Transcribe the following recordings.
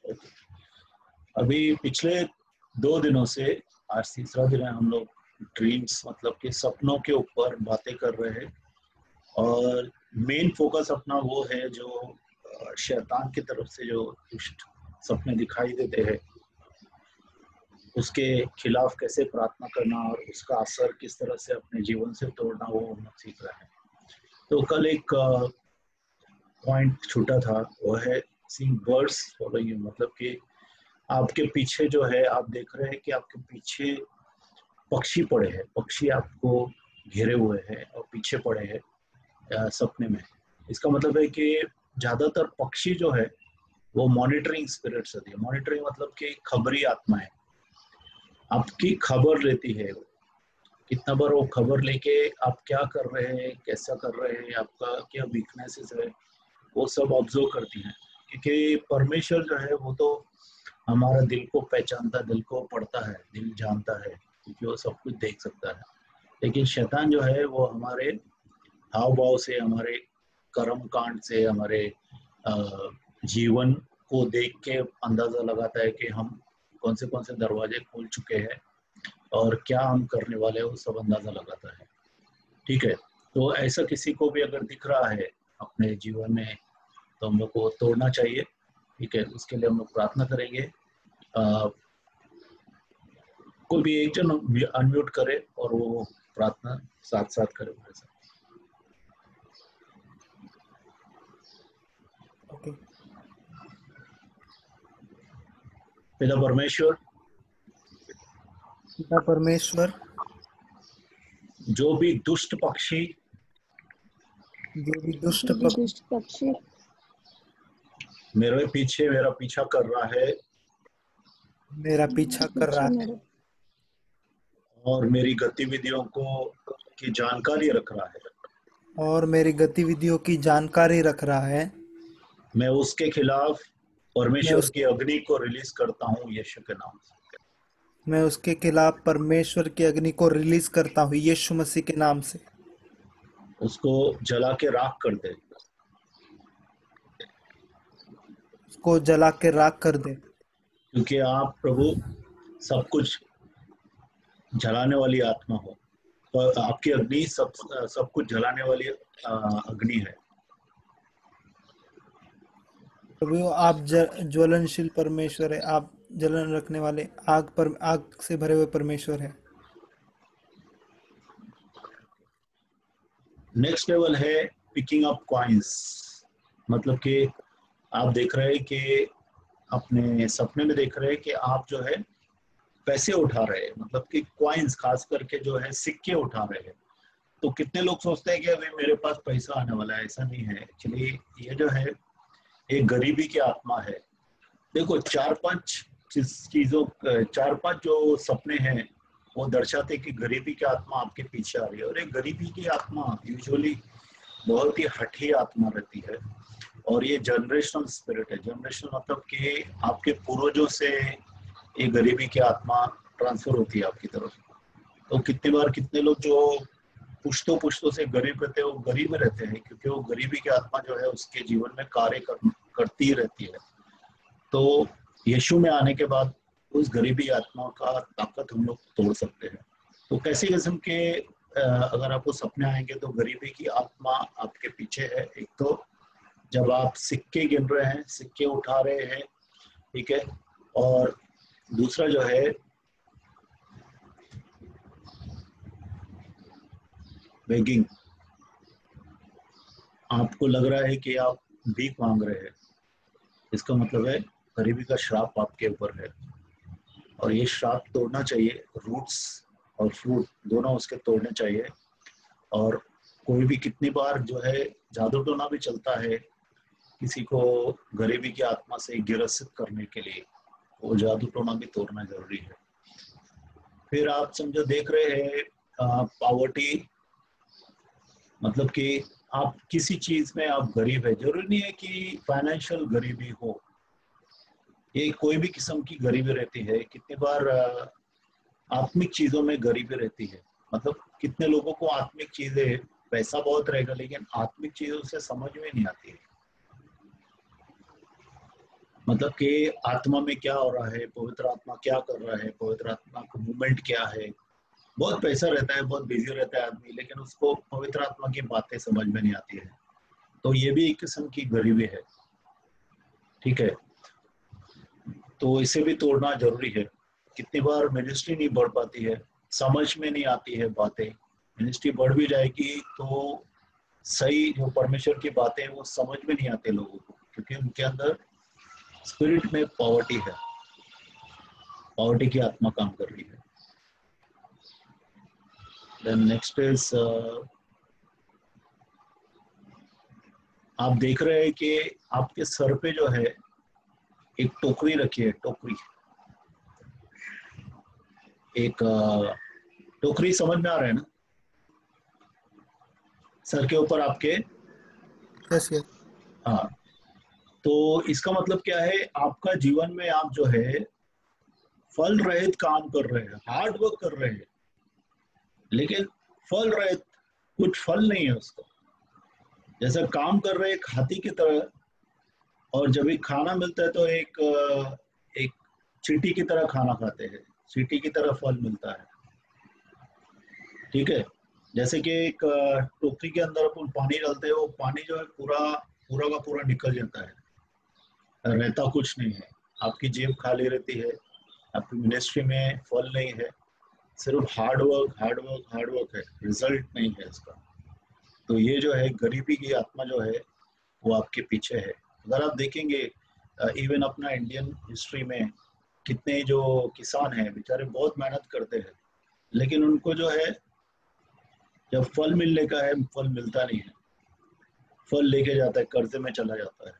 Okay. अभी पिछले 2 दिनों से, आज तीसरा दिन है, हम लोग ड्रीम्स मतलब कि सपनों के ऊपर बातें कर रहे हैं। और मेन फोकस अपना वो है जो शैतान की तरफ से जो दुष्ट सपने दिखाई देते हैं उसके खिलाफ कैसे प्रार्थना करना और उसका असर किस तरह से अपने जीवन से तोड़ना, वो हम लोग सीख रहे हैं। तो कल एक पॉइंट छूटा था, वो है सीइंग बर्ड्स फॉलोइंग यू। मतलब कि आपके पीछे जो है, आप देख रहे हैं कि आपके पीछे पक्षी पड़े हैं, पक्षी आपको घेरे हुए हैं और पीछे पड़े हैं सपने में। इसका मतलब है कि ज्यादातर पक्षी जो है वो मॉनिटरिंग स्पिरिट्स होती है। मॉनिटरिंग मतलब कि खबरी आत्मा है, आपकी खबर लेती है। कितना बार वो खबर लेके आप क्या कर रहे हैं, कैसा कर रहे हैं, आपका क्या वीकनेसेस है, वो सब ऑब्जर्व करती हैं। क्योंकि परमेश्वर जो है वो तो हमारा दिल को पहचानता, दिल को पढ़ता है, दिल जानता है, क्योंकि वो सब कुछ देख सकता है। लेकिन शैतान जो है वो हमारे हाव भाव से, हमारे कर्म कांड से, हमारे जीवन को देख के अंदाजा लगाता है कि हम कौन से दरवाजे खोल चुके हैं और क्या हम करने वाले हैं, वो सब अंदाजा लगाता है। ठीक है, तो ऐसा किसी को भी अगर दिख रहा है अपने जीवन में तो हम लोग को तोड़ना चाहिए। ठीक है, उसके लिए हम लोग प्रार्थना करेंगे। कोई भी एक जन अनम्यूट करे और वो प्रार्थना साथ साथ करे मेरे साथ। ओके। पिता परमेश्वर, पिता परमेश्वर, जो भी दुष्ट पक्षी जो भी दुष्ट पक्षी मेरे पीछे मेरा पीछा कर रहा है मेरा पीछा कर रहा है और मेरी गतिविधियों को की जानकारी रख रहा है, और मेरी गतिविधियों की जानकारी रख रहा है, मैं उसके खिलाफ मैं परमेश्वर उस की अग्नि को रिलीज करता हूँ यीशु के नाम से। मैं उसके खिलाफ परमेश्वर की अग्नि को रिलीज करता हूँ यीशु मसीह के नाम से। उसको जला के राख कर दे, उसको जला के राख कर दे, क्योंकि आप प्रभु सब कुछ जलाने वाली आत्मा हो। और आपकी अग्नि सब कुछ जलाने वाली अग्नि है। प्रभु आप ज्वलनशील परमेश्वर है, आप जलन रखने वाले आग से भरे हुए परमेश्वर है। नेक्स्ट लेवल है पिकिंग अप कॉइन्स। मतलब कि आप देख रहे हैं कि अपने सपने में देख रहे हैं कि आप जो है पैसे उठा रहे हैं, मतलब कि कॉइन्स, खास करके जो है सिक्के उठा रहे हैं। तो कितने लोग सोचते हैं कि अभी मेरे पास पैसा आने वाला है, ऐसा नहीं है। एक्चुअली ये जो है एक गरीबी की आत्मा है। देखो, चार पांच जो सपने हैं वो दर्शाते कि गरीबी की आत्मा आपके पीछे आ रही है। और एक गरीबी की आत्मा यूजुअली बहुत ही हठी आत्मा रहती है। और ये जनरेशनल स्पिरिट है। जनरेशनल मतलब कि आपके पूर्वजों से ये गरीबी की आत्मा ट्रांसफर होती है आपकी तरफ। तो कितनी बार कितने लोग जो पुश्तों पुश्तों से गरीब रहते हैं वो गरीब में रहते हैं, क्योंकि वो गरीबी की आत्मा जो है उसके जीवन में करती ही रहती है। तो यीशु में आने के बाद उस गरीबी आत्मा का ताकत हम लोग तोड़ सकते हैं। तो कैसी किस्म के अगर आपको सपने आएंगे तो गरीबी की आत्मा आपके पीछे है। एक तो जब आप सिक्के गिन रहे हैं, सिक्के उठा रहे हैं, ठीक है। और दूसरा जो है बेगिंग, आपको लग रहा है कि आप भीख मांग रहे हैं। इसका मतलब है गरीबी का श्राप आपके ऊपर है और ये श्राप तोड़ना चाहिए। रूट्स और फ्रूट दोनों उसके तोड़ने चाहिए। और कोई भी कितनी बार जो है जादू टोना भी चलता है किसी को गरीबी की आत्मा से गिरसित करने के लिए, वो जादू टोना भी तोड़ना जरूरी है। फिर आप समझो देख रहे हैं पावर्टी, मतलब कि आप किसी चीज में आप गरीब है। जरूरी नहीं है कि फाइनेंशियल गरीबी हो, ये कोई भी किस्म की गरीबी रहती है। कितनी बार आत्मिक चीजों में गरीबी रहती है। मतलब कितने लोगों को आत्मिक चीजें, पैसा बहुत रहेगा लेकिन आत्मिक चीजों से समझ में नहीं आती है। मतलब कि आत्मा में क्या हो रहा है, पवित्र आत्मा क्या कर रहा है, पवित्र आत्मा का मूवमेंट क्या है। बहुत पैसा रहता है, बहुत बिजी रहता है आदमी, लेकिन उसको पवित्र आत्मा की बातें समझ में नहीं आती है। तो ये भी एक किस्म की गरीबी है। ठीक है, तो इसे भी तोड़ना जरूरी है। कितनी बार मिनिस्ट्री नहीं बढ़ पाती है, समझ में नहीं आती है बातें। मिनिस्ट्री बढ़ भी जाएगी तो सही जो परमेश्वर की बातें हैं वो समझ में नहीं आते लोगों को, क्योंकि उनके अंदर स्पिरिट में पॉवर्टी है, पॉवर्टी की आत्मा काम कर रही है। देन नेक्स्ट इज, आप देख रहे हैं कि आपके सर पे जो है एक टोकरी रखी है, टोकरी। एक टोकरी समझ में आ रहा है ना, सर के ऊपर आपके। Yes yes. हाँ, तो इसका मतलब क्या है, आपका जीवन में आप जो है फल रहित काम कर रहे हैं, हार्ड वर्क कर रहे हैं, लेकिन फल रहित, कुछ फल नहीं है उसका। जैसे काम कर रहे हैं एक हाथी की तरह, और जब भी खाना मिलता है तो एक चींटी की तरह खाना खाते हैं, चींटी की तरह फल मिलता है। ठीक है, जैसे कि एक टोकरी के अंदर अपन पानी डालते हैं, वो पानी जो है पूरा पूरा का पूरा निकल जाता है, रहता कुछ नहीं है। आपकी जेब खाली रहती है, आपकी मिनिस्ट्री में फल नहीं है, सिर्फ hard work hard work hard work है, रिजल्ट नहीं है इसका। तो ये जो है गरीबी की आत्मा जो है वो आपके पीछे है। अगर आप देखेंगे इवन अपना इंडियन हिस्ट्री में कितने जो किसान हैं बेचारे बहुत मेहनत करते हैं, लेकिन उनको जो है जब फल मिलने का है फल मिलता नहीं है। फल लेके जाता है, कर्जे में चला जाता है,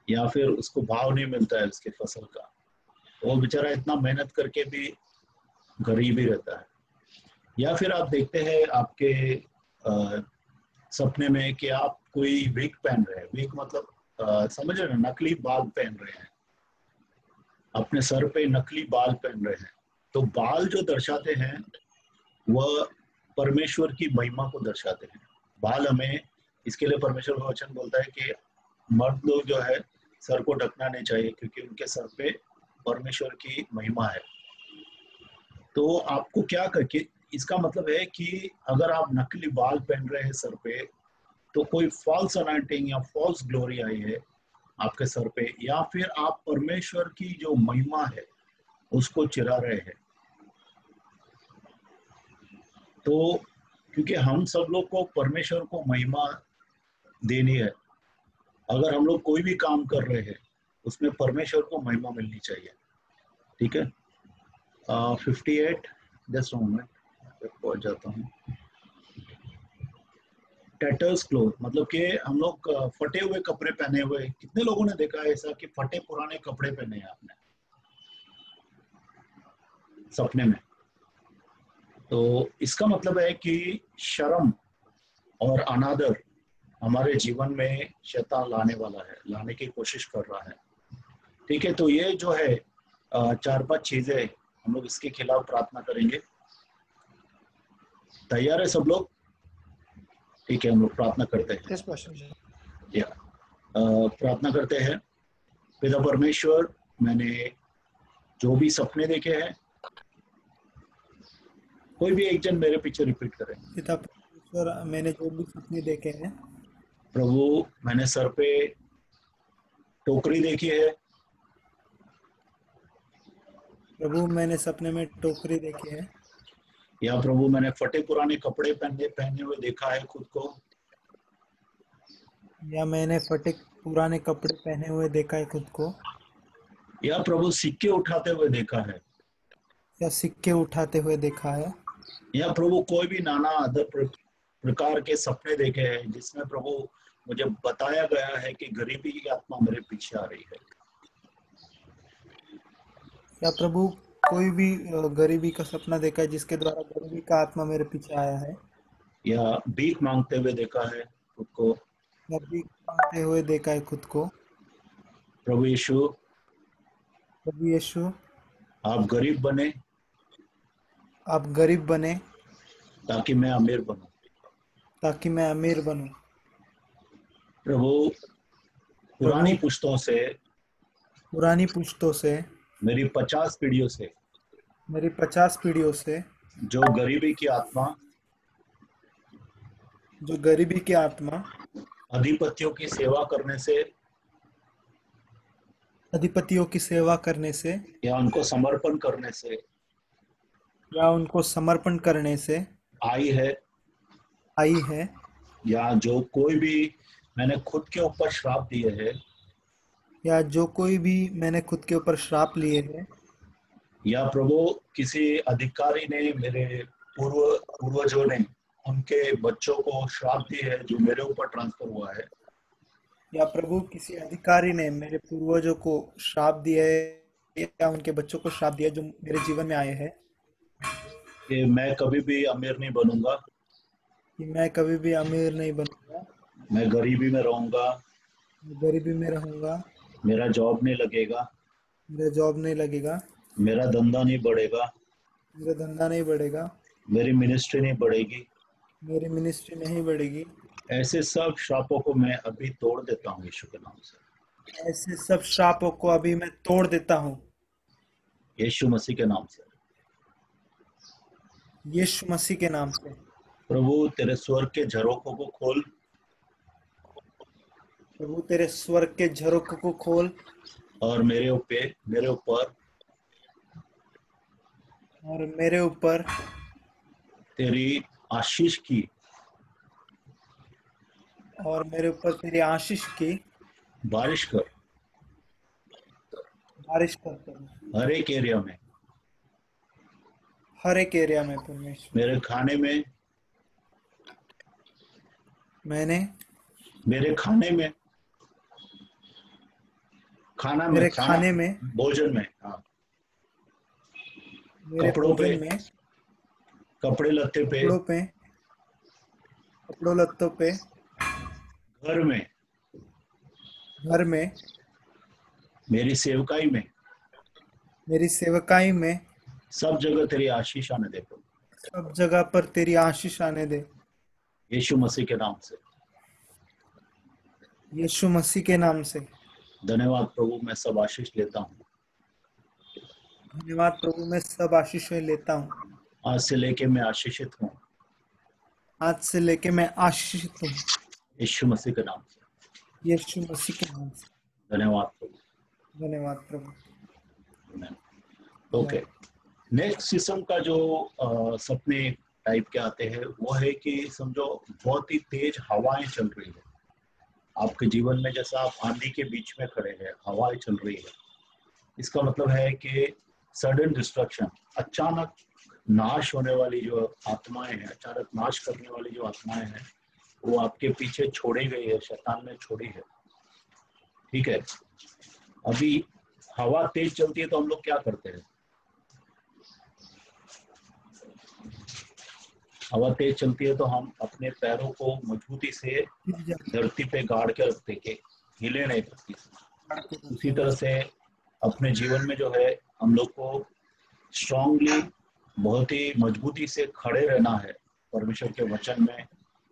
या फिर उसको भाव नहीं मिलता है उसके फसल का। वो बेचारा इतना मेहनत करके भी गरीब ही रहता है। या फिर आप देखते हैं आपके सपने में कि आप कोई विग पहन रहे हैं, विग मतलब समझ रहे हैं, नकली बाल पहन रहे हैं, अपने सर पे नकली बाल पहन रहे हैं। तो बाल जो दर्शाते हैं वह परमेश्वर की महिमा को दर्शाते हैं। बाल हमें, इसके लिए परमेश्वर का वचन बोलता है कि मर्द लोग जो है सर को ढकना नहीं चाहिए, क्योंकि उनके सर पे परमेश्वर की महिमा है। तो आपको क्या करके, इसका मतलब है कि अगर आप नकली बाल पहन रहे हैं सर पे, तो कोई फॉल्स अनाइंटिंग या फॉल्स ग्लोरी आई है आपके सर पे, या फिर आप परमेश्वर की जो महिमा है उसको चिरा रहे हैं। तो क्योंकि हम सब लोग को परमेश्वर को महिमा देनी है, अगर हम लोग कोई भी काम कर रहे हैं उसमें परमेश्वर को महिमा मिलनी चाहिए। ठीक है, 58, जस्ट मोमेंट पहुंच जाता हूँ। टैटर्स क्लोथ मतलब कि हम लोग फटे हुए कपड़े पहने हुए, कितने लोगों ने देखा है ऐसा कि फटे पुराने कपड़े पहने हैं आपने सपने में। तो इसका मतलब है कि शर्म और अनादर हमारे जीवन में शैतान लाने वाला है, लाने की कोशिश कर रहा है। ठीक है, तो ये जो है चार पांच चीजें हम लोग इसके खिलाफ प्रार्थना करेंगे। तैयार है सब लोग? ठीक है, हम लोग प्रार्थना करते हैं। यस पास्टर जी। या प्रार्थना करते हैं। पिता परमेश्वर, मैंने जो भी सपने देखे हैं, कोई भी एक जन मेरे पीछे रिपीट करें। पिता परमेश्वर, मैंने जो भी सपने देखे हैं, प्रभु, मैंने सर पे टोकरी देखी है, प्रभु मैंने सपने में टोकरी देखी है, या प्रभु मैंने फटे पुराने कपड़े पहने पहने हुए देखा है खुद को, या मैंने फटे पुराने कपड़े पहने हुए देखा है खुद को, या प्रभु सिक्के उठाते हुए देखा है, या सिक्के उठाते हुए देखा है, या प्रभु कोई भी नाना अदर प्रकार के सपने देखे हैं जिसमें प्रभु मुझे बताया गया है कि गरीबी की आत्मा मेरे पीछे आ रही है, या प्रभु कोई भी गरीबी का सपना देखा है जिसके द्वारा गरीबी का आत्मा मेरे पीछे आया है, या भीख मांगते हुए देखा है खुद को। या भीख मांगते हुए देखा है खुद को। प्रभु यीशु, प्रभु यीशु, आप गरीब बने आप गरीब बने ताकि मैं अमीर बनूं। ताकि मैं अमीर बनूं। प्रभु, प्रभु, पुरानी पुश्तों से पुरानी पुश्तों से, मेरी 50 पीढ़ियों से, मेरी 50 पीढ़ियों से, जो गरीबी की आत्मा, जो गरीबी की आत्मा, अधिपतियों की सेवा करने से अधिपतियों की सेवा करने से या उनको समर्पण करने से या उनको समर्पण करने से आई है, आई है, या जो कोई भी मैंने खुद के ऊपर श्राप दिए है, या जो कोई भी मैंने खुद के ऊपर श्राप लिए हैं, या प्रभु किसी अधिकारी ने, मेरे पूर्वजों ने उनके बच्चों को श्राप दी है जो मेरे ऊपर ट्रांसफर हुआ है, या प्रभु किसी अधिकारी ने मेरे पूर्वजों को श्राप दिया है या उनके बच्चों को श्राप दिया है जो मेरे जीवन में आए हैं, कि मैं कभी भी अमीर नहीं बनूंगा, कि मैं कभी भी अमीर नहीं बनूंगा, मैं गरीबी में रहूंगा, मैं गरीबी में रहूंगा, मेरा जॉब नहीं लगेगा, मेरा जॉब नहीं लगेगा, मेरा धंधा नहीं बढ़ेगा, मेरा धंधा नहीं बढ़ेगा, मेरी मिनिस्ट्री नहीं बढ़ेगी। मेरी मिनिस्ट्री नहीं बढ़ेगी। ऐसे सब श्रापों को मैं अभी तोड़ देता हूँ यीशु के नाम से, ऐसे सब श्रापों को अभी मैं तोड़ देता हूँ यीशु मसीह के नाम से। यीशु मसीह के नाम से। प्रभु तेरे स्वर्ग के झरोखों को खोल, प्रभु तेरे स्वर्ग के झरोखों को खोल और मेरे ऊपर और मेरे ऊपर तेरी आशीष की, और मेरे ऊपर तेरी आशीष की बारिश कर, बारिश करते हैं हर एक एरिया में, हर एक एरिया में। परमेश्वर मेरे खाने में, मैंने मेरे खाने में, मेरे खाना, खाने में, भोजन में, हाँ, मेरे कपड़ों पे, भोजन में, कपड़े लत्ते पे, कपड़ों पे, कपड़ों लत्तों पे, घर में, घर में, मेरी सेवकाई में, मेरी सेवकाई में, सब जगह तेरी आशीष आने दे प्रभु, सब जगह पर तेरी आशीष आने दे यीशु मसीह के नाम से। यीशु मसीह के नाम से। धन्यवाद प्रभु, मैं सब आशीष लेता हूँ, धन्यवाद प्रभु, मैं सब आशीषें लेता हूँ। आज से लेके मैं आशीषित हूँ, आज से लेके मैं आशीषित हूँ, यीशु मसीह के नाम से। यीशु मसीह के नाम से। धन्यवाद प्रभु, धन्यवाद प्रभु। ओके। नेक्स्ट किस्म का जो सपने टाइप के आते हैं वो है कि समझो बहुत ही तेज हवाएं चल रही है आपके जीवन में, जैसा आप आंधी के बीच में खड़े हैं, हवाएं चल रही है। इसका मतलब है कि सडन डिस्ट्रक्शन, अचानक नाश होने वाली जो आत्माएं हैं, अचानक नाश करने वाली जो आत्माएं हैं, वो आपके पीछे छोड़ी गई है, शैतान ने छोड़ी है। ठीक है, अभी हवा तेज चलती है तो हम लोग क्या करते हैं? हवा तेज चलती है तो हम अपने पैरों को मजबूती से धरती पे गाड़ के रखते के हिले नहीं करती। उसी तरह से अपने जीवन में जो है हम लोग को स्ट्रांगली, बहुत ही मजबूती से खड़े रहना है परमेश्वर के वचन में,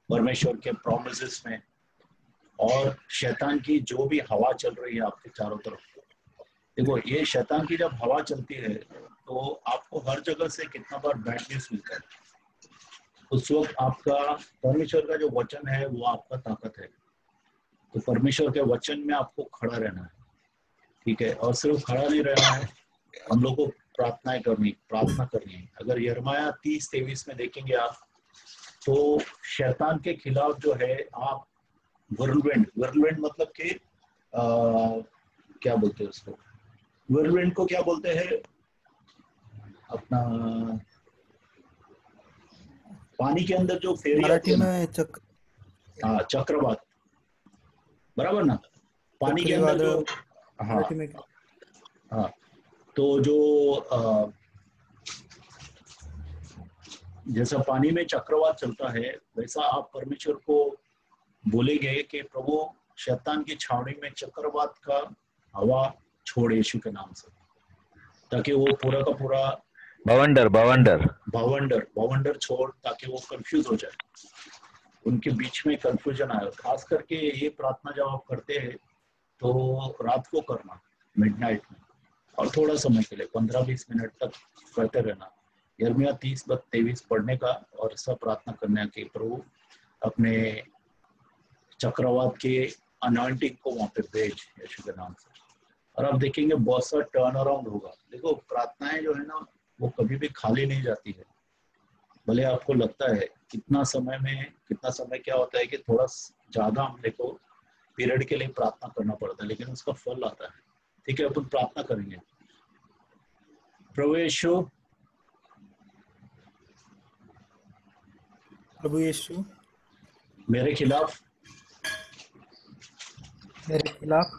परमेश्वर के प्रोमिसेस में। और शैतान की जो भी हवा चल रही है आपके चारों तरफ, देखो ये शैतान की जब हवा चलती है तो आपको हर जगह से कितना बार बैड न्यूज मिलता है। उस वक्त आपका परमेश्वर का जो वचन है वो आपका ताकत है। तो परमेश्वर के वचन में आपको खड़ा रहना है, ठीक है। और सिर्फ खड़ा नहीं रहना है, हम लोग को प्रार्थना करनी है। अगर यिर्मयाह 30:23 में देखेंगे आप, तो शैतान के खिलाफ जो है आप वर्लविंड मतलब कि क्या बोलते हैं उसको, वर्लविंड को क्या बोलते हैं अपना, पानी के अंदर जो फेरी आती मराठी है ना, में हाँ चक्रवात, बराबर ना, पानी के अंदर जो, हाँ मराठी में हाँ, तो जो जैसा पानी में चक्रवात चलता है वैसा आप परमेश्वर को बोलेंगे कि प्रभु शैतान की छावनी में चक्रवात का हवा छोड़ यीशु के नाम से, ताकि वो पूरा का पूरा भवंडर छोड़, ताकि वो कंफ्यूज हो जाए, उनके बीच में कंफ्यूजन आए। खास करके ये प्रार्थना जब आप करते हैं तो रात को करना, मिडनाइट में, और थोड़ा समय के लिए 15-20 मिनट तक करते रहना। यिर्मयाह 30-23 पढ़ने का और सब प्रार्थना करने की प्रभु अपने चक्रवात के अनॉइंटिंग को वहां पे भेज यीशु के नाम से, और आप देखेंगे बहुत सा टर्न अराउंड होगा। देखो प्रार्थनाएं जो है ना वो कभी भी खाली नहीं जाती है। भले आपको लगता है कितना समय क्या होता है कि थोड़ा ज्यादा हमने को पीरियड के लिए प्रार्थना करना पड़ता है, लेकिन उसका फल आता है। ठीक है, अपन प्रार्थना करेंगे। प्रभु यीशु, प्रभु यीशु मेरे खिलाफ मेरे खिलाफ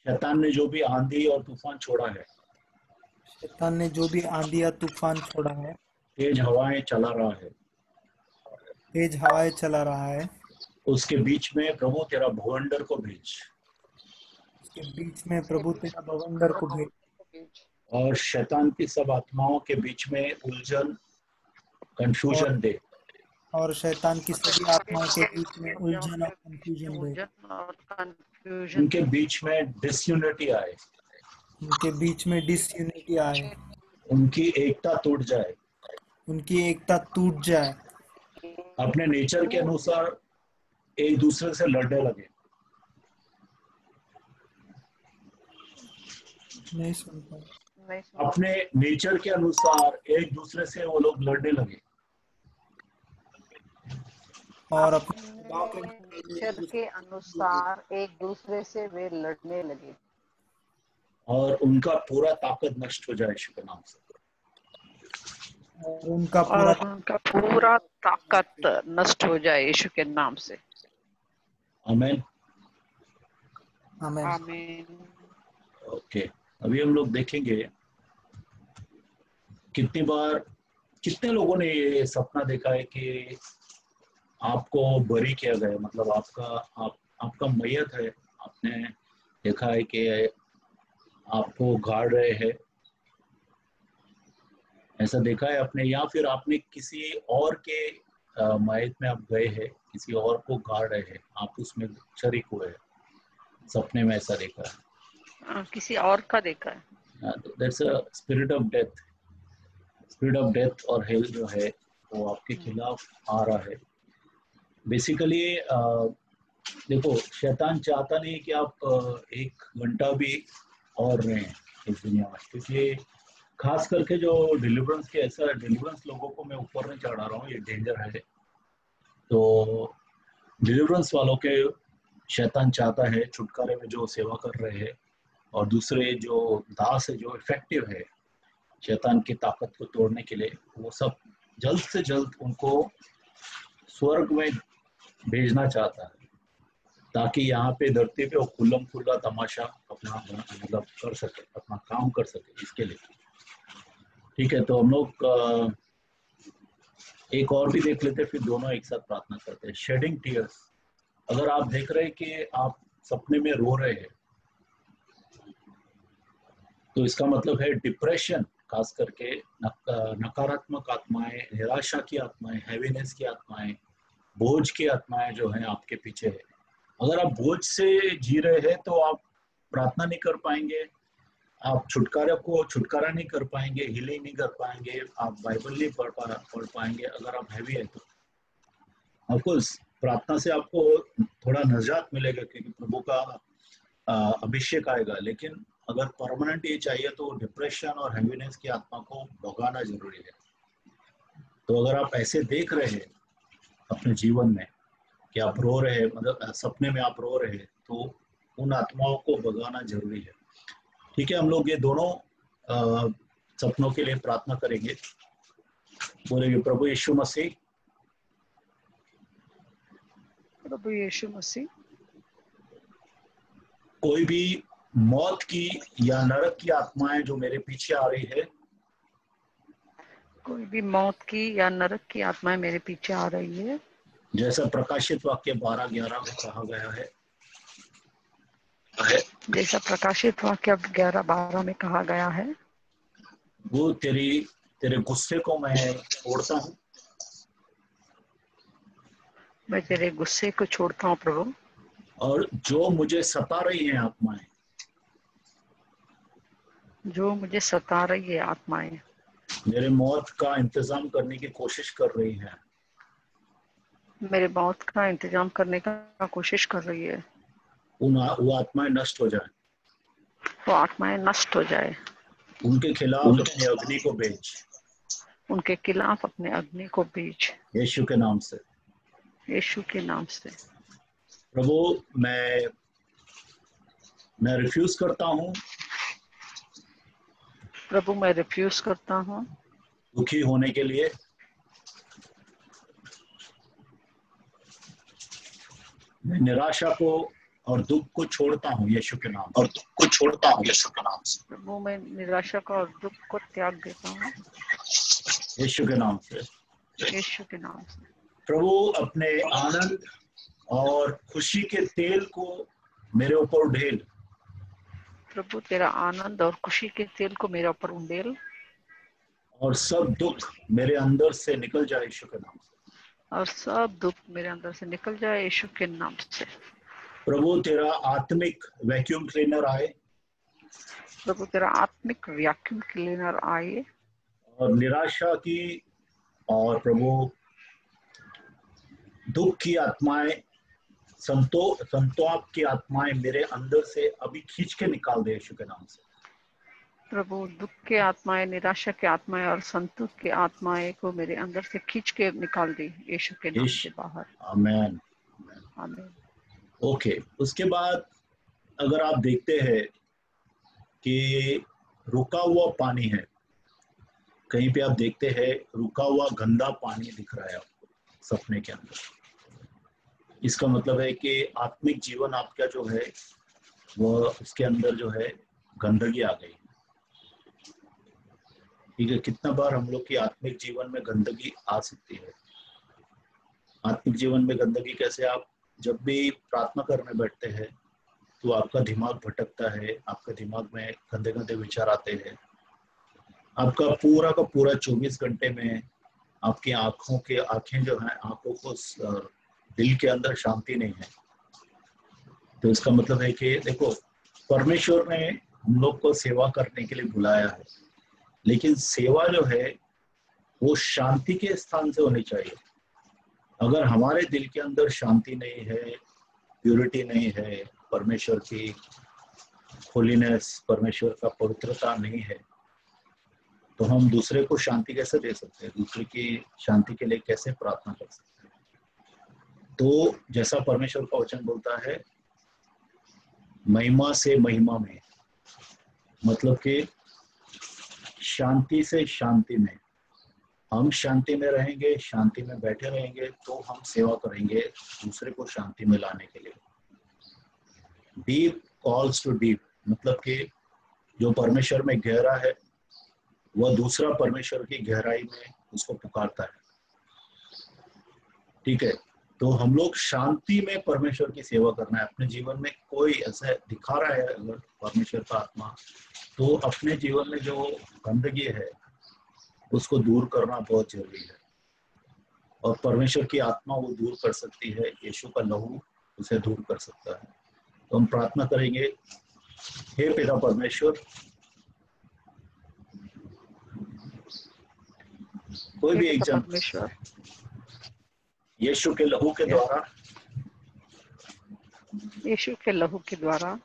शैतान ने जो भी आंधी और तूफान छोड़ा है, शैतान ने जो भी आंधी या तूफान छोड़ा है, तेज हवाएं चला रहा है, तेज हवाएं चला रहा है, उसके बीच में प्रभु तेरा भवंडर को भेज, उसके बीच में प्रभु तेरा बवंडर को भेज, और शैतान की सब आत्माओं के बीच में उलझन, और कंफ्यूजन दे। और शैतान की सभी आत्माओं के बीच में उलझन और कंफ्यूजन दे। उनके बीच में डिसयूनिटी आए, उनके बीच में डिसयूनिटी आए, उनकी एकता टूट जाए, उनकी एकता टूट जाए, अपने नेचर के अनुसार एक दूसरे से लड़ने लगे। नहीं सुन पाए, अपने नेचर के अनुसार एक दूसरे से वो लोग लड़ने लगे, और अपने स्वभाव के अपने नेचर अनुसार के अनुसार एक दूसरे से वे लड़ने लगे, और उनका पूरा ताकत नष्ट हो जाए यीशु के नाम से। और उनका पूरा ताकत नष्ट हो जाए यीशु के नाम से। आमीन। आमीन। आमीन। ओके, अभी हम लोग देखेंगे कितने लोगों ने ये सपना देखा है कि आपको बरी किया गया, मतलब आपका मैयत है, आपने देखा है कि आपको गाड़ रहे हैं, ऐसा देखा है आपने, या फिर आपने किसी और के मैयत में आप गए हैं, किसी और को गाड़ रहे हैं, आप उसमें शरीक हुए हैं, सपने में ऐसा देखा है? किसी और का देखा है। That's a spirit of death और हेल जो है वो आपके खिलाफ आ रहा है। बेसिकली देखो, शैतान चाहता नहीं कि आप 1 घंटा भी और रहें इस दुनिया में, क्योंकि खास करके जो डिलीवरेंस लोगों को मैं ऊपर नहीं चढ़ा रहा हूँ, ये डेंजर है। तो डिलीवरेंस वालों के शैतान चाहता है छुटकारे में जो सेवा कर रहे हैं, और दूसरे जो दास है जो इफेक्टिव है शैतान की ताकत को तोड़ने के लिए, वो सब जल्द से जल्द उनको स्वर्ग में भेजना चाहता है, ताकि यहाँ पे धरती पे वो खुल्लम खुल्ला तमाशा अपना मतलब कर सके, अपना काम कर सके इसके लिए। ठीक है, तो हम लोग एक और भी देख लेते हैं, फिर दोनों एक साथ प्रार्थना करते हैं। शेडिंग टीयर्स, अगर आप देख रहे हैं कि आप सपने में रो रहे हैं, तो इसका मतलब है डिप्रेशन, खास करके नकारात्मक आत्माएं, निराशा की आत्माएं, हैवीनेस की आत्माएं, बोझ की आत्माएं जो हैं आपके पीछे है। अगर आप बोझ से जी रहे हैं तो आप प्रार्थना नहीं कर पाएंगे, आप छुटकारा नहीं कर पाएंगे, हीलिंग नहीं कर पाएंगे, आप बाइबल नहीं पढ़ पाएंगे। अगर आप हैवी है तो ऑफकोर्स प्रार्थना से आपको थोड़ा नजात मिलेगा, क्योंकि प्रभु का अभिषेक आएगा, लेकिन अगर परमानेंट ये चाहिए तो डिप्रेशन और हैवीनेस की आत्मा को भगाना जरूरी है। तो अगर आप ऐसे देख रहे हैं अपने जीवन में कि आप रो रहे हैं, मतलब सपने में आप रो रहे हैं, तो उन आत्माओं को भगाना जरूरी है। ठीक है, हम लोग ये दोनों सपनों के लिए प्रार्थना करेंगे। बोलेंगे, प्रभु यीशु मसीह, प्रभु यीशु मसीह, कोई भी मौत की या नरक की आत्माएं जो मेरे पीछे आ रही है, कोई भी मौत की या नरक की आत्माएं मेरे पीछे आ रही है, जैसा प्रकाशित वाक्य 12:11 में कहा गया है, जैसा प्रकाशित वाक्य 11:12 में कहा गया है, वो तेरे गुस्से को मैं छोड़ता हूँ, मैं तेरे गुस्से को छोड़ता हूँ प्रभु, और जो मुझे सता रही हैं आत्माएं, जो मुझे सता रही है आत्माएं, मेरे मौत का इंतजाम करने की कोशिश कर रही हैं, मेरे मौत का इंतजाम करने का कोशिश कर रही है, वो आत्माएं नष्ट हो जाएं। वो आत्माएं नष्ट हो जाए। उनके खिलाफ अपनी अग्नि को भेज, उनके खिलाफ अपने अग्नि को भेज, यीशु के नाम से। यीशु के नाम से। प्रभु, मैं रिफ्यूज करता हूँ प्रभु, मैं रिफ्यूज करता हूँ दुखी होने के लिए, मैं निराशा को और दुख को छोड़ता हूँ यीशु के नाम से। और दुख को छोड़ता हूँ यीशु के नाम से। प्रभु, मैं निराशा का और दुख को त्याग देता हूँ यीशु के नाम से। यीशु के नाम से। प्रभु, अपने आनंद और खुशी के तेल को मेरे ऊपर उड़ेल। प्रभु, तेरा आनंद और खुशी के तेल को मेरे ऊपर उंडेल, और सब दुख मेरे अंदर से निकल जाए यीशु के नाम से। और सब दुख मेरे अंदर से निकल जाए यीशु के नाम से। प्रभु, तेरा आत्मिक वैक्यूम क्लीनर आए प्रभु, तेरा आत्मिक वैक्यूम क्लीनर आए, और निराशा की और प्रभु दुख की आत्माएं, संताप की आत्माएं मेरे अंदर से अभी खींच के निकाल दे यीशु के नाम से। प्रभु, दुख के आत्माएं, निराशा के आत्माएं और संतोष के आत्माएं को मेरे अंदर से खींच के निकाल दी यीशु के नाम से बाहर। आमेन। आमीन। ओके, उसके बाद अगर आप देखते हैं कि रुका हुआ पानी है, कहीं पे आप देखते हैं रुका हुआ गंदा पानी दिख रहा है आपको सपने के अंदर, इसका मतलब है कि आत्मिक जीवन आपका जो है वह उसके अंदर जो है गंदगी आ गई। ठीक है, कितना बार हम लोग की आत्मिक जीवन में गंदगी आ सकती है। आत्मिक जीवन में गंदगी कैसे? आप जब भी प्रार्थना करने बैठते हैं तो आपका दिमाग भटकता है, आपके दिमाग में गंदे गंदे विचार आते हैं, आपका पूरा का पूरा 24 घंटे में आपकी आंखें जो हैं, आंखों को दिल के अंदर शांति नहीं है। तो इसका मतलब है कि देखो, परमेश्वर ने हम लोग को सेवा करने के लिए बुलाया है, लेकिन सेवा जो है वो शांति के स्थान से होनी चाहिए। अगर हमारे दिल के अंदर शांति नहीं है, प्यूरिटी नहीं है, परमेश्वर की होलीनेस, परमेश्वर का पवित्रता नहीं है, तो हम दूसरे को शांति कैसे दे सकते हैं? दूसरे की शांति के लिए कैसे प्रार्थना कर सकते हैं? तो जैसा परमेश्वर का वचन बोलता है, महिमा से महिमा में, मतलब कि शांति से शांति में। हम शांति में रहेंगे, शांति में बैठे रहेंगे तो हम सेवा करेंगे दूसरे को शांति में लाने के लिए। डीप कॉल्स टू डीप, मतलब कि जो परमेश्वर में गहरा है वह दूसरा परमेश्वर की गहराई में उसको पुकारता है। ठीक है, तो हम लोग शांति में परमेश्वर की सेवा करना है। अपने जीवन में कोई ऐसा दिखा रहा है अगर परमेश्वर का आत्मा, तो अपने जीवन में जो गंदगी है उसको दूर करना बहुत जरूरी है, और परमेश्वर की आत्मा वो दूर कर सकती है, यीशु का लहू उसे दूर कर सकता है। तो हम प्रार्थना करेंगे, हे पिता परमेश्वर, कोई भी एक जन परमेश्वर यीशु के लहू के द्वारा, यीशु के लहू के द्वारा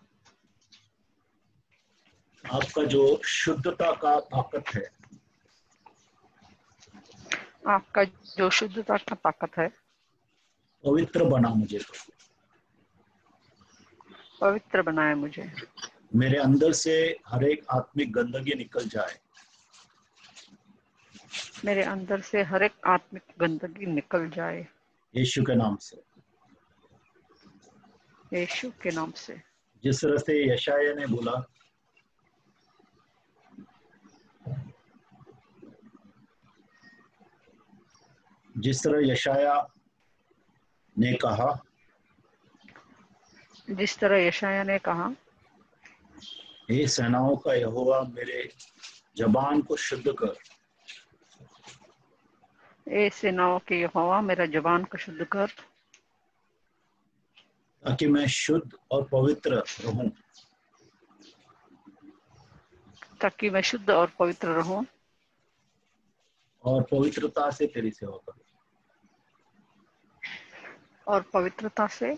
आपका जो शुद्धता का ताकत है, आपका जो शुद्धता का ताकत है, पवित्र बना मुझे, पवित्र बनाए मुझे। मेरे अंदर से हर एक आत्मिक गंदगी निकल जाए, मेरे अंदर से हर एक आत्मिक गंदगी निकल जाए यीशु के नाम से। यीशु के नाम से। जिस तरह से यशायाह ने बोला, जिस तरह यशायाह ने कहा, जिस तरह यशायाह ने कहा, हे सेनाओं का यहोवा मेरे जबान को शुद्ध कर, ए सेनाओं के यहोवा मेरा जबान को शुद्ध कर, ताकि मैं शुद्ध और पवित्र रहूं। ताकि मैं शुद्ध और पवित्र रहूं और पवित्रता से तेरी सेवा करूं। और पवित्रता से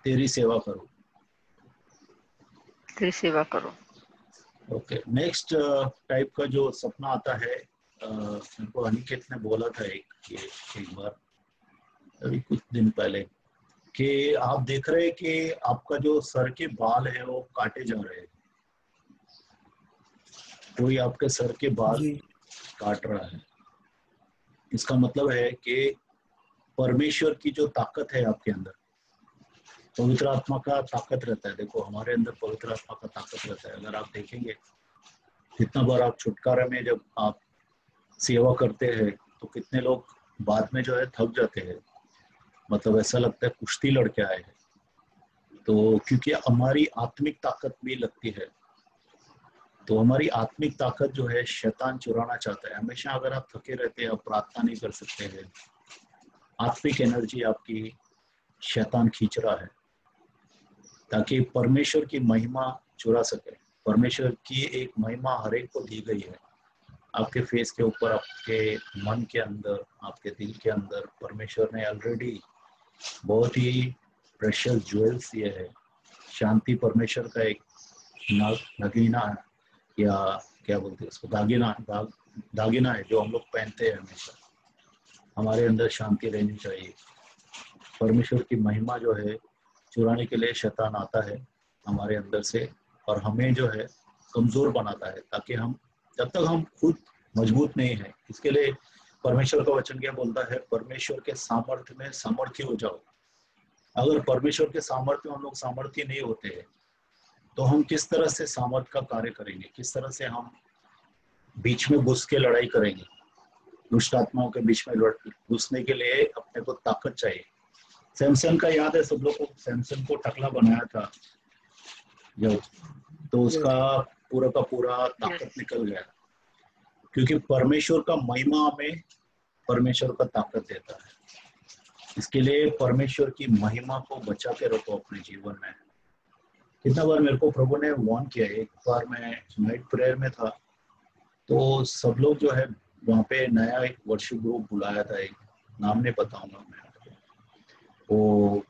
तेरी सेवा करूं। तेरी सेवा करूं। ओके, नेक्स्ट टाइप का जो सपना आता है, मेरे को अनिकेत ने बोला था एक बार अभी कुछ दिन पहले, कि आप देख रहे हैं कि आपका जो सर के बाल है वो काटे जा रहे हैं। कोई आपके सर के बाल जी काट रहा है। इसका मतलब है कि परमेश्वर की जो ताकत है आपके अंदर, पवित्र आत्मा का ताकत रहता है। देखो हमारे अंदर पवित्र आत्मा का ताकत रहता है। अगर आप देखेंगे कितना बार आप छुटकारा में जब आप सेवा करते हैं तो कितने लोग बाद में जो है थक जाते हैं, मतलब ऐसा लगता है कुश्ती लड़के आए हैं। तो क्योंकि हमारी आत्मिक ताकत भी लगती है, तो हमारी आत्मिक ताकत जो है शैतान चुराना चाहता है हमेशा। अगर आप थके रहते हैं, आप प्रार्थना नहीं कर सकते हैं, आत्मिक एनर्जी आपकी शैतान खींच रहा है ताकि परमेश्वर की महिमा चुरा सके। परमेश्वर की एक महिमा हर एक को दी गई है। आपके फेस के ऊपर, आपके मन के अंदर, आपके दिल के अंदर परमेश्वर ने ऑलरेडी बहुत ही प्रेशियस ज्वेल्स दिए है। शांति परमेश्वर का एक नगीना है, या क्या बोलते हैं उसको, दागिना है जो हम लोग पहनते हैं हमेशा। हमारे अंदर शांति रहनी चाहिए। परमेश्वर की महिमा जो है चुराने के लिए शैतान आता है हमारे अंदर से, और हमें जो है कमजोर बनाता है, ताकि हम, जब तक हम खुद मजबूत नहीं है, इसके लिए परमेश्वर का वचन क्या बोलता है, परमेश्वर के सामर्थ्य में सामर्थ्य हो जाओ। अगर परमेश्वर के सामर्थ्य में हम लोग सामर्थ्य नहीं होते हैं तो हम किस तरह से सामर्थ्य का कार्य करेंगे, किस तरह से हम बीच में घुस के लड़ाई करेंगे। दुष्ट आत्माओं के बीच में घुसने के लिए अपने को ताकत चाहिए। सैमसन का याद है सब लोग को, सैमसन को टकला बनाया था जब, तो उसका पूरा का पूरा ताकत निकल गया, क्योंकि परमेश्वर का महिमा में परमेश्वर का ताकत देता है। इसके लिए परमेश्वर की महिमा को बचा के रखो अपने जीवन में। कितना बार मेरे को प्रभु ने वार्न किया। एक बार मैं नाइट प्रेयर में था, तो सब लोग जो है वहाँ पे नया एक वर्शिप ग्रुप बुलाया था, एक नाम नहीं बताऊंगा मैं, वो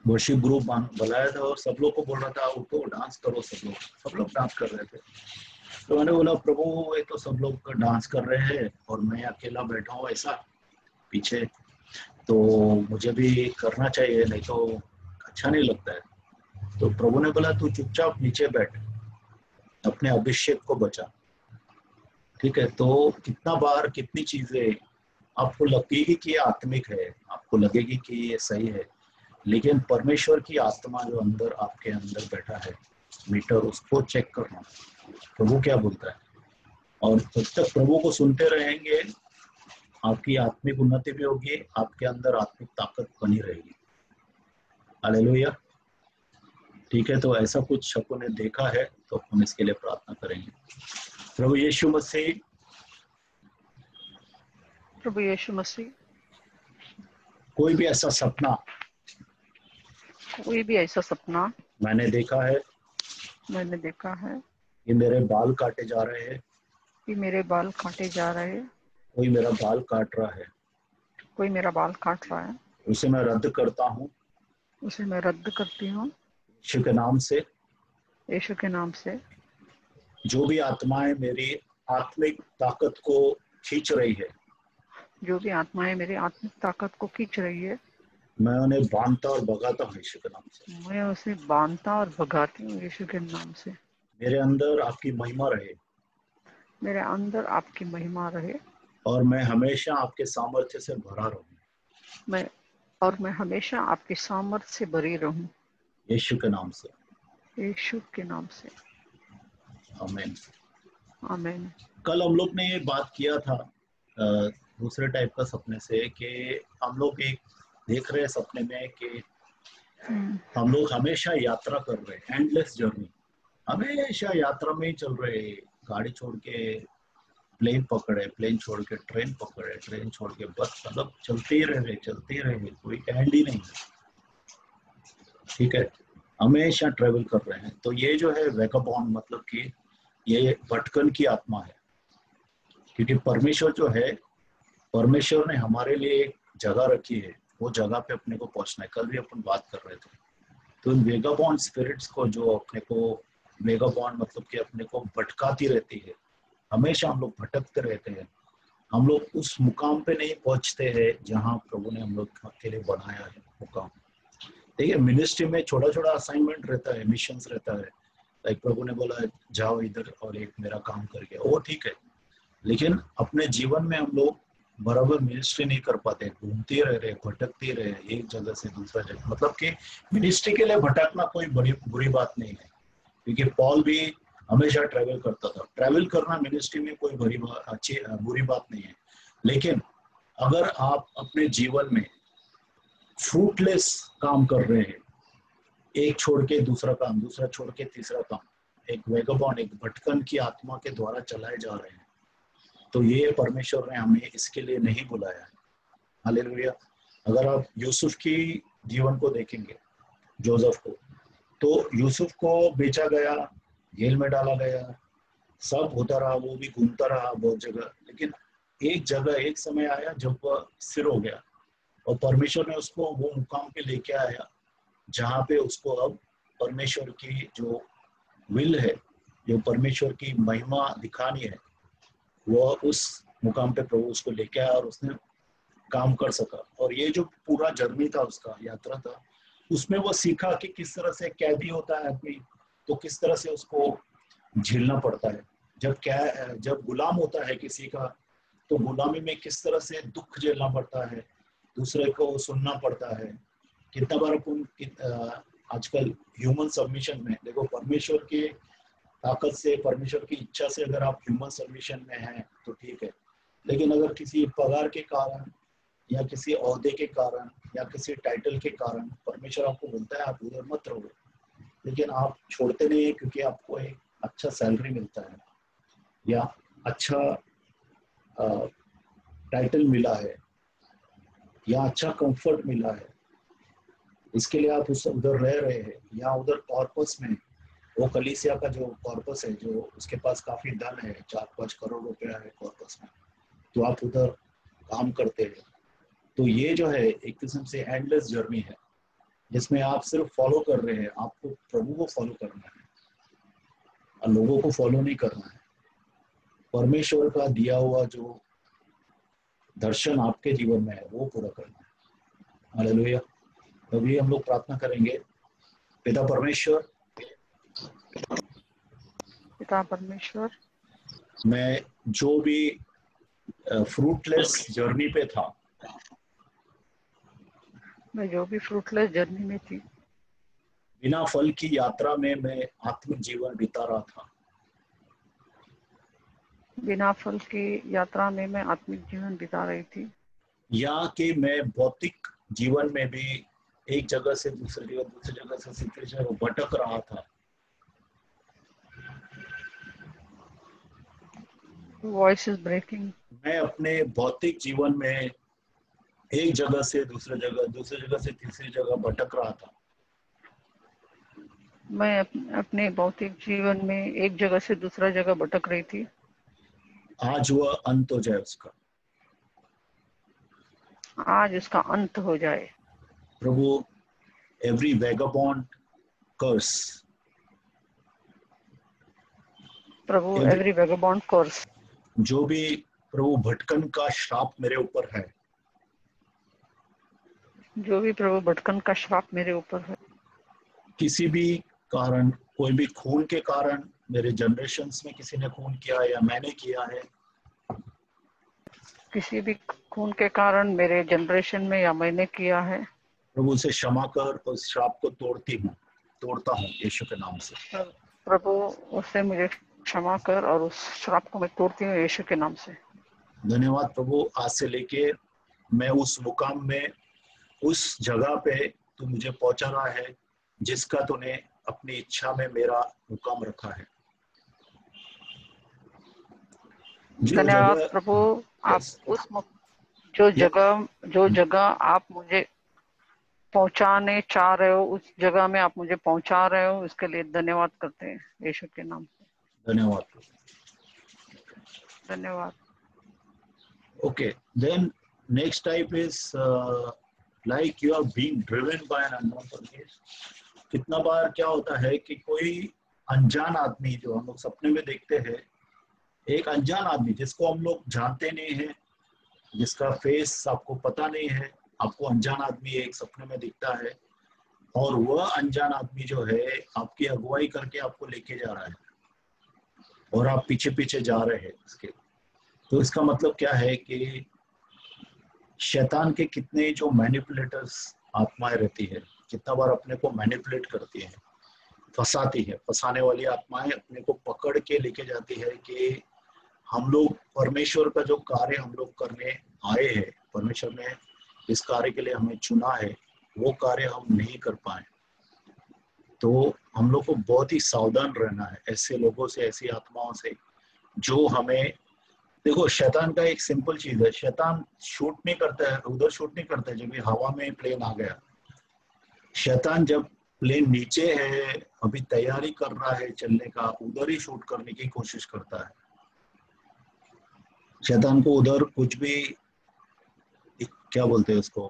वर्शिप ग्रुप बुलाया था और सब लोग को बोल रहा था उठो डांस करो। सब लोग डांस कर रहे थे। तो मैंने बोला प्रभु ये तो सब लोग डांस कर रहे हैं और मैं अकेला बैठा हूँ ऐसा पीछे, तो मुझे भी करना चाहिए, नहीं तो अच्छा नहीं लगता है। तो प्रभु ने बोला तू चुपचाप नीचे बैठ, अपने अभिषेक को बचा। ठीक है, तो कितना बार कितनी चीजें आपको लगेगी कि ये आत्मिक है, आपको लगेगी कि ये सही है, लेकिन परमेश्वर की आत्मा जो अंदर आपके अंदर बैठा है मीटर, उसको चेक करना प्रभु क्या बोलता है। और जब तक प्रभु को सुनते रहेंगे आपकी आत्मिक उन्नति भी होगी, आपके अंदर आत्मिक ताकत बनी रहेगी। हालेलुया। ठीक है, तो ऐसा कुछ अपन ने देखा है तो हम इसके लिए प्रार्थना करेंगे। प्रभु यीशु मसीह, प्रभु यीशु मसीह, कोई भी ऐसा सपना मैंने देखा है कि मेरे बाल काटे जा रहे हैं, कि मेरे बाल काटे जा रहे हैं, कोई मेरा बाल काट रहा है, कोई मेरा बाल काट रहा है, उसे मैं रद्द करता हूँ उसे मैं रद्द करती हूँ यीशु के नाम से। यीशु के नाम से। जो भी आत्माएं मेरी आत्मिक ताकत को खींच रही है, जो भी आत्माएं मेरी आत्मिक ताकत को खींच रही है, मैं उन्हें बांधता और भगाता हूँ यीशु के नाम से। मैं उसे बांधता और भगाती हूँ यीशु के नाम से। मेरे अंदर आपकी महिमा रहे, मेरे अंदर आपकी महिमा रहे, और मैं हमेशा आपके सामर्थ्य से भरा रहूं। मैं हमेशा आपके सामर्थ्य से भरी रहूं यीशु के नाम से। यीशु के नाम से। आमीन। आमीन। कल हम लोग ने ये बात किया था दूसरे टाइप का सपने से, कि हम लोग एक देख रहे हैं सपने में कि हम लोग हमेशा यात्रा कर रहे हैं, एंडलेस जर्नी, हमेशा यात्रा में ही चल रहे हैं। गाड़ी छोड़ के प्लेन पकड़े, प्लेन छोड़ के ट्रेन पकड़े, ट्रेन छोड़ के बस, मतलब चलते ही रहे, कोई एंड ही नहीं है। ठीक है, हमेशा ट्रेवल कर रहे हैं। तो ये जो है वैगाबॉन्ड मतलब कि ये भटकन की आत्मा है, क्योंकि परमेश्वर जो है, परमेश्वर ने हमारे लिए एक जगह रखी है, वो जगह पे अपने को पहुंचना है। कल भी अपन बात कर रहे थे। तो इन वेगाबॉन्ड स्पिरिट्स को जो अपने को, वेगाबॉन्ड मतलब कि अपने को भटकाती रहती है, हमेशा हम लोग भटकते रहते हैं। हम लोग उस मुकाम पे नहीं पहुंचते हैं जहां प्रभु ने हम लोग के लिए बनाया है मुकाम। देखिए मिनिस्ट्री में छोटा छोटा असाइनमेंट रहता है, मिशंस रहता है। लाइक प्रभु ने बोला जाओ इधर और एक मेरा काम करके, वो ठीक है। लेकिन अपने जीवन में हम लोग बराबर मिनिस्ट्री नहीं कर पाते, घूमते रह रहे, भटकते रहे एक जगह से दूसरा जगह। मतलब कि मिनिस्ट्री के लिए भटकना कोई बड़ी बुरी बात नहीं है, क्योंकि पॉल भी हमेशा ट्रैवल करता था। ट्रैवल करना मिनिस्ट्री में कोई बुरी बात नहीं है। लेकिन अगर आप अपने जीवन में फ्रूटलेस काम कर रहे हैं, एक छोड़ के दूसरा काम, दूसरा छोड़ के तीसरा काम, एक वेगाबॉन्ड, एक भटकन की आत्मा के द्वारा चलाए जा रहे हैं, तो ये परमेश्वर ने हमें इसके लिए नहीं बुलाया है। हालेलुया। अगर आप यूसुफ की जीवन को देखेंगे, जोसेफ को, तो यूसुफ को बेचा गया, जेल में डाला गया, सब होता रहा, वो भी घूमता रहा बहुत जगह। लेकिन एक जगह, एक समय आया जब वह स्थिर हो गया और परमेश्वर ने उसको वो मुकाम पे लेके आया जहाँ पे उसको अब परमेश्वर की जो विल है, जो परमेश्वर की महिमा दिखानी है, वह उस मुकाम पे प्रभु उसको लेके आया और उसने काम कर सका। और ये जो पूरा जर्नी था, उसका यात्रा था, उसमें वो सीखा कि किस तरह से कैदी होता है आदमी, तो किस तरह से उसको झेलना पड़ता है। जब गुलाम होता है किसी का, तो गुलामी में किस तरह से दुख झेलना पड़ता है, दूसरे को सुनना पड़ता है। कितना बार अपन आजकल ह्यूमन सबमिशन में देखो, परमेश्वर के ताकत से, परमेश्वर की इच्छा से अगर आप ह्यूमन सबमिशन में हैं तो ठीक है। लेकिन अगर किसी पगार के कारण या किसी ओहदे के कारण या किसी टाइटल के कारण परमेश्वर आपको बोलता है आप उधर मत रहो, लेकिन आप छोड़ते नहीं है क्योंकि आपको एक अच्छा सैलरी मिलता है या अच्छा टाइटल मिला है या अच्छा कंफर्ट मिला है, इसके लिए आप उस उधर रह रहे हैं, या उधर कॉर्पस में, वो कलीसिया का जो कॉर्पस है, जो उसके पास काफी धन है, 4-5 करोड़ रुपया है कॉर्पस में, तो आप उधर काम करते हैं। तो ये जो है एक किस्म से एंडलेस जर्नी है, जिसमें आप सिर्फ फॉलो कर रहे हैं। आपको प्रभु को फॉलो करना है और लोगों को फॉलो नहीं करना है। परमेश्वर का दिया हुआ जो दर्शन आपके जीवन में है वो पूरा करना है। हालेलुया। तभी हम लोग प्रार्थना करेंगे। पिता परमेश्वर, मैं जो भी फ्रूटलेस जर्नी पे था, मैं जो भी फ्रूटलेस जर्नी में थी, बिना फल की यात्रा में मैं आत्मिक जीवन बिता रहा था, बिना फल की यात्रा में मैं आत्मिक जीवन बिता रही थी, या कि मैं भौतिक जीवन में भी एक जगह से दूसरी जगह, दूसरी जगह से तीसरी जगह भटक रहा था। Voice is breaking. मैं अपने भौतिक जीवन में एक जगह से दूसरी जगह, दूसरी जगह से तीसरी जगह भटक रहा था। मैं अपने भौतिक जीवन में एक जगह से दूसरा जगह भटक रही थी। आज वह अंत हो जाए उसका, आज इसका अंत हो जाए प्रभु। एवरी वैगाबॉन्ड कर्स, प्रभु, एवरी वैगाबॉन्ड कर्स, जो भी प्रभु भटकन का श्राप मेरे ऊपर है, जो भी प्रभु भटकन का श्राप मेरे ऊपर है, किसी भी कारण, कोई भी खून के कारण, मेरे जनरेशन्स में किसी ने खून किया या मैंने किया है, किसी भी खून के कारण मेरे जनरेशन में या मैंने किया है, प्रभु उसे क्षमा कर, उस श्राप को तोड़ता हूँ यीशु के नाम से। प्रभु उससे मुझे क्षमा कर और उस श्राप को मैं तोड़ती हूँ यीशु के नाम से। धन्यवाद प्रभु। आज से लेके मैं उस मुकाम में, उस जगह पे तू मुझे पहुंचा रहा है जिसका तूने अपनी इच्छा में मेरा मुकाम रखा है। धन्यवाद प्रभु। आप उस जो जगह आप मुझे पहुंचाने चाह रहे हो, उस जगह में आप मुझे पहुंचा रहे हो, इसके लिए धन्यवाद करते हैं यीशु के नाम से। धन्यवाद। धन्यवाद। Okay, then next type is like you are being driven by an unknown person. कितना बार क्या होता है कि कोई अनजान आदमी जो हम लोग सपने में देखते हैं, एक अनजान आदमी जिसको हम लोग जानते नहीं है, जिसका फेस आपको पता नहीं है, आपको अनजान आदमी एक सपने में दिखता है और वह अनजान आदमी जो है आपकी अगुवाई करके आपको लेके जा रहा है और आप पीछे पीछे जा रहे हैं उसके। तो इसका मतलब क्या है कि शैतान के कितने जो मैनिपुलेटर्स आत्माएं रहती है, कितना बार अपने को मैनिपुलेट करती है, फंसाती है, फंसाने वाली आत्माएं अपने को पकड़ के लेके जाती है कि हम लोग परमेश्वर का जो कार्य हम लोग करने आए हैं, परमेश्वर ने इस कार्य के लिए हमें चुना है, वो कार्य हम नहीं कर पाए। तो हम लोग को बहुत ही सावधान रहना है ऐसे लोगों से, ऐसी आत्माओं से जो हमें, देखो शैतान का एक सिंपल चीज है, शैतान शूट नहीं करता है, उधर शूट नहीं करता है जब ये हवा में प्लेन आ गया। शैतान जब प्लेन नीचे है, अभी तैयारी कर रहा है चलने का, उधर ही शूट करने की कोशिश करता है। शैतान को उधर कुछ भी, क्या बोलते हैं उसको,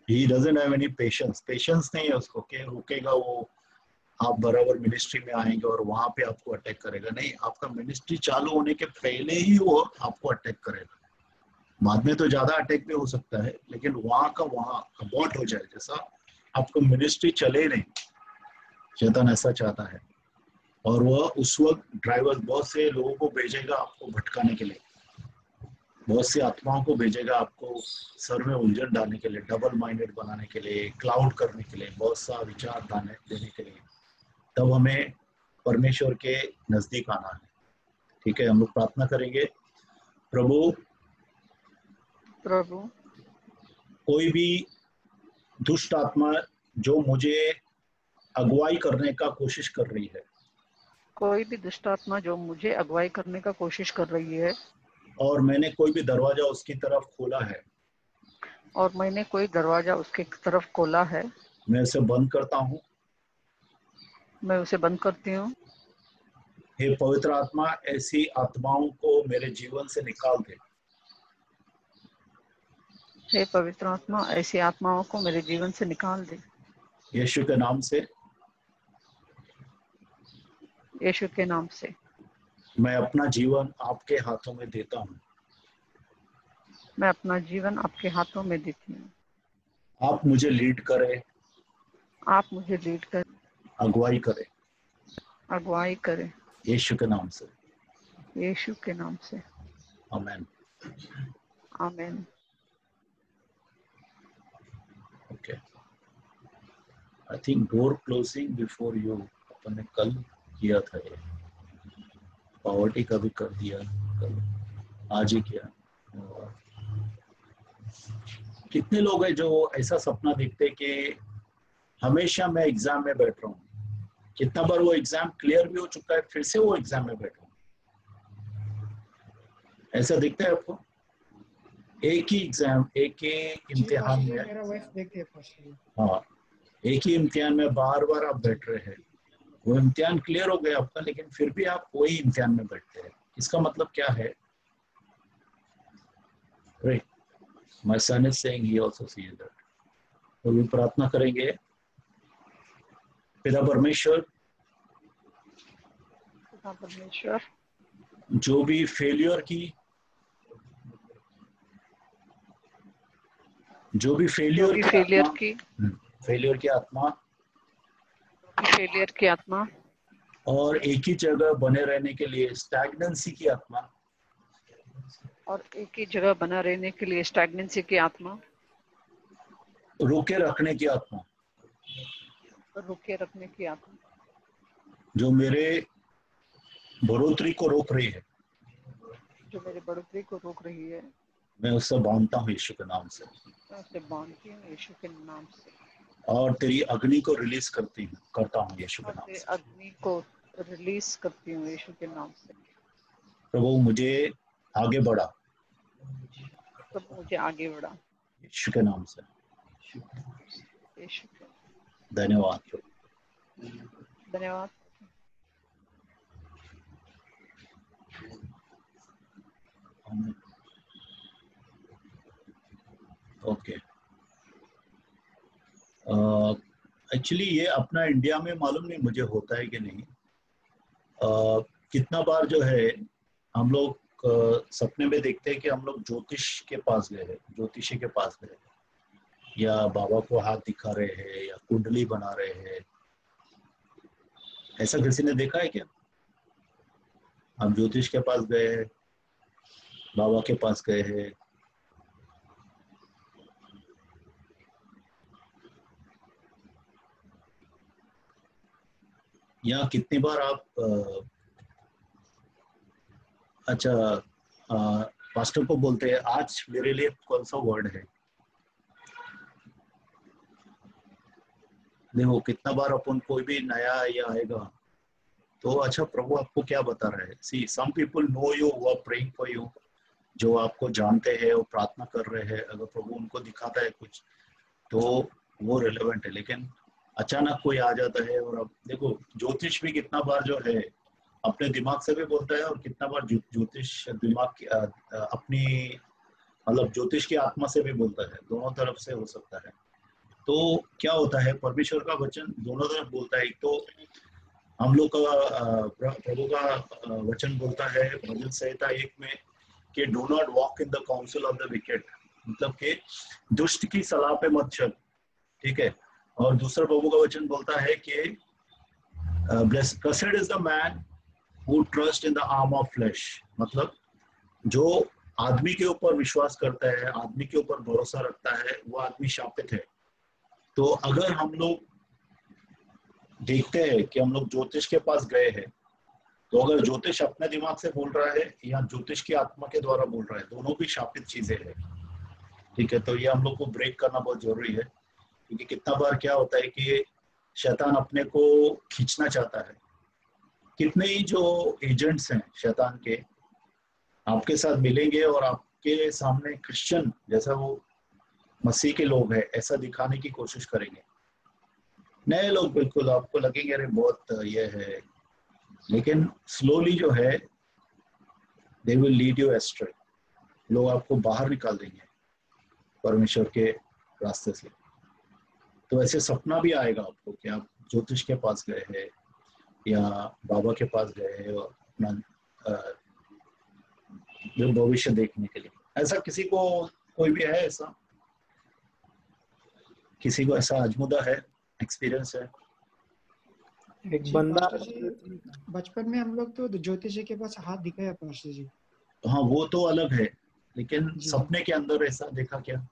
he doesn't have any patience, patience नहीं है उसको कि रुकेगा वो, आप बराबर मिनिस्ट्री में आएंगे और वहां पे आपको अटैक करेगा। नहीं, आपका मिनिस्ट्री चालू होने के पहले ही वो आपको अटैक करेगा। बाद में तो ज्यादा अटैक भी हो सकता है, लेकिन वहां का वहां अबॉर्ट हो जाए, जैसा आपको मिनिस्ट्री चले नहीं, शैतान ऐसा चाहता है। और वह उस वक्त ड्राइवर बहुत से लोगों को भेजेगा आपको भटकाने के लिए, बहुत सी आत्माओं को भेजेगा आपको सर में उलझन डालने के लिए, डबल माइंडेड बनाने के लिए, क्लाउड करने के लिए, बहुत सा विचार देने के लिए। तब हमें परमेश्वर के नजदीक आना है। ठीक है, हम लोग प्रार्थना करेंगे। प्रभु कोई भी दुष्ट आत्मा जो मुझे अगुवाई करने का कोशिश कर रही है, कोई भी दुष्ट आत्मा जो मुझे अगुवाई करने का कोशिश कर रही है, और मैंने कोई भी दरवाजा उसकी तरफ खोला है, और मैंने कोई दरवाजा उसके तरफ खोला है, मैं उसे बंद करता हूँ। मैं उसे बंद करती हूँ। हे पवित्र आत्मा, ऐसी आत्माओं को मेरे जीवन से निकाल दे। हे पवित्र आत्मा, ऐसी आत्माओं को मेरे जीवन से निकाल दे। यीशु के नाम से, यीशु के नाम से मैं अपना जीवन आपके हाथों में देता हूँ। मैं अपना जीवन आपके हाथों में देती हूँ। आप मुझे लीड करें, आप मुझे लीड करें, अगुवाई करें, अगुवाई करें, यीशु के नाम से, यीशु के नाम से। आमीन। आमीन। Okay, I think door closing before you अपन ने कल किया था, ये पॉवर्टी का भी कर दिया कल, आज ही किया। कितने लोग हैं जो ऐसा सपना देखते कि हमेशा मैं एग्जाम में बैठ रहा हूँ, कितना बार वो एग्जाम क्लियर भी हो चुका है, फिर से वो एग्जाम में बैठा हूँ, ऐसा दिखता है आपको? एक ही एग्जाम, एक ही इम्तिहान में, मेरा वाइफ देखती है। हाँ, एक ही इम्तिहान में बार बार आप बैठ रहे हैं, वो इम्तिहान क्लियर हो गया आपका, लेकिन फिर भी आप वही इम्तिहान में बैठते हैं। इसका मतलब क्या है? My son is saying he also sees that. तो भी प्रार्थना करेंगे। पिता परमेश्वर, जो भी फेलियर की आत्मा और एक ही जगह बने रहने के लिए स्टैग्नेंसी की आत्मा, और एक ही जगह बना रहने के लिए स्टैग्नेंसी की आत्मा, रोके रखने की आत्मा, रुके रखने की आत्मा, जो मेरे बढ़ोतरी को रोक रही है, जो मेरी बढ़ोतरी को रोक रही है, मैं उससे बांधता हूँ यीशु के नाम से, मैं उससे बांधती हूँ यीशु के नाम से, और तेरी अग्नि को रिलीज करता हूँ यीशु के नाम से। अग्नि को रिलीज करती हूँ यीशु के नाम से। प्रभु मुझे आगे बढ़ा, प्रभु मुझे आगे बढ़ा यीशु के नाम से, यीशु के। धन्यवाद प्रभु। धन्यवाद। ओके, एक्चुअली ये अपना इंडिया में मालूम नहीं मुझे होता है कि नहीं। कितना बार जो है हम लोग सपने में देखते हैं कि हम लोग ज्योतिष के पास गए हैं, ज्योतिषी के पास गए हैं, या बाबा को हाथ दिखा रहे हैं, या कुंडली बना रहे हैं। ऐसा किसी ने देखा है क्या? हम ज्योतिष के पास गए हैं, बाबा के पास गए हैं। या कितनी बार आप अच्छा पास्टर को बोलते हैं आज मेरे लिए कौन सा वर्ड है। देखो कितना बार अपन कोई भी नया या आएगा तो अच्छा प्रभु आपको क्या बता रहा है। सी सम पीपल नो यू, वो आर प्रेइंग फॉर यू, जो आपको जानते हैं, वो प्रार्थना कर रहे हैं। अगर प्रभु उनको दिखाता है कुछ तो वो रिलेवेंट है। लेकिन अचानक कोई आ जाता है, और अब देखो ज्योतिष भी कितना बार जो है अपने दिमाग से भी बोलता है, और कितना बार ज्योतिष दिमाग की अपनी मतलब ज्योतिष की आत्मा से भी बोलता है। दोनों तरफ से हो सकता है। तो क्या होता है, परमेश्वर का वचन दोनों तरफ बोलता है। एक तो हम लोग का प्रभु का वचन बोलता है भजन संहिता 1 में कि do not walk in the council of the wicked, मतलब कि दुष्ट की सलाह पे मत चल, ठीक है। और दूसरा प्रभु का वचन बोलता है कि blessed is the man who trust in the arm of flesh, मतलब जो आदमी के ऊपर विश्वास करता है, आदमी के ऊपर भरोसा रखता है, वो आदमी शापित है। तो अगर हम लोग देखते हैं कि हम लोग ज्योतिष के पास गए हैं, तो अगर ज्योतिष अपने दिमाग से बोल रहा है या ज्योतिष की आत्मा के द्वारा बोल रहा है, दोनों भी शापित चीजें हैं, ठीक है। तो ये हम लोग को ब्रेक करना बहुत जरूरी है, क्योंकि कितना बार क्या होता है कि शैतान अपने को खींचना चाहता है। कितने ही जो एजेंट्स हैं शैतान के आपके साथ मिलेंगे और आपके सामने क्रिश्चियन जैसा वो मसीह के लोग हैं ऐसा दिखाने की कोशिश करेंगे। नए लोग बिल्कुल आपको लगेंगे अरे बहुत ये है, लेकिन स्लोली जो है they will lead you ashtray. लोग आपको बाहर निकाल देंगे परमेश्वर के रास्ते से। तो ऐसे सपना भी आएगा आपको कि आप ज्योतिष के पास गए हैं या बाबा के पास गए हैं और अपना जो भविष्य देखने के लिए। ऐसा किसी को कोई भी है, ऐसा किसी को ऐसा आजमुदा है, एक्सपीरियंस है? एक जी बंदा पास्टर जी, बचपन में हम लोग तो ज्योतिषी के पास हाथ दिखाया पास्टर जी। हाँ वो तो अलग है, लेकिन जी सपने के अंदर ऐसा देखा क्या?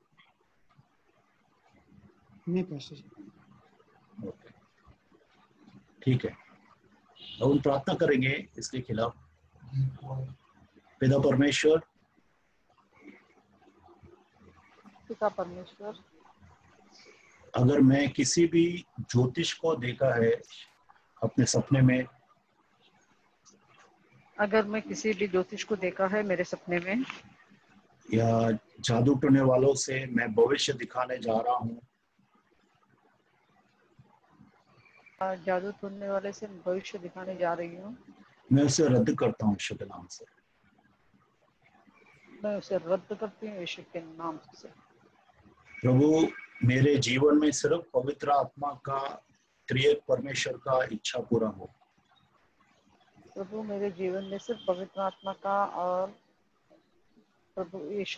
नहीं पास्टर जी। ओके, ठीक है। अब हम प्रार्थना करेंगे इसके खिलाफ। पिता परमेश्वर, पिता परमेश्वर, अगर मैं किसी भी ज्योतिष को देखा है अपने सपने में, अगर मैं किसी भी ज्योतिष को देखा है मेरे सपने में, या जादू टोने वालों से मैं भविष्य दिखाने जा रहा हूँ, जादू टोनने वाले से भविष्य दिखाने जा रही हूँ, मैं उसे रद्द करता हूँ यीशु के नाम से। मैं उसे रद्द करती हूँ यीशु के नाम से। प्रभु मेरे जीवन में सिर्फ पवित्र आत्मा का त्रिएक परमेश्वर का इच्छा पूरा हो। प्रभु मेरे जीवन में सिर्फ पवित्र आत्मा का और प्रभु यीशु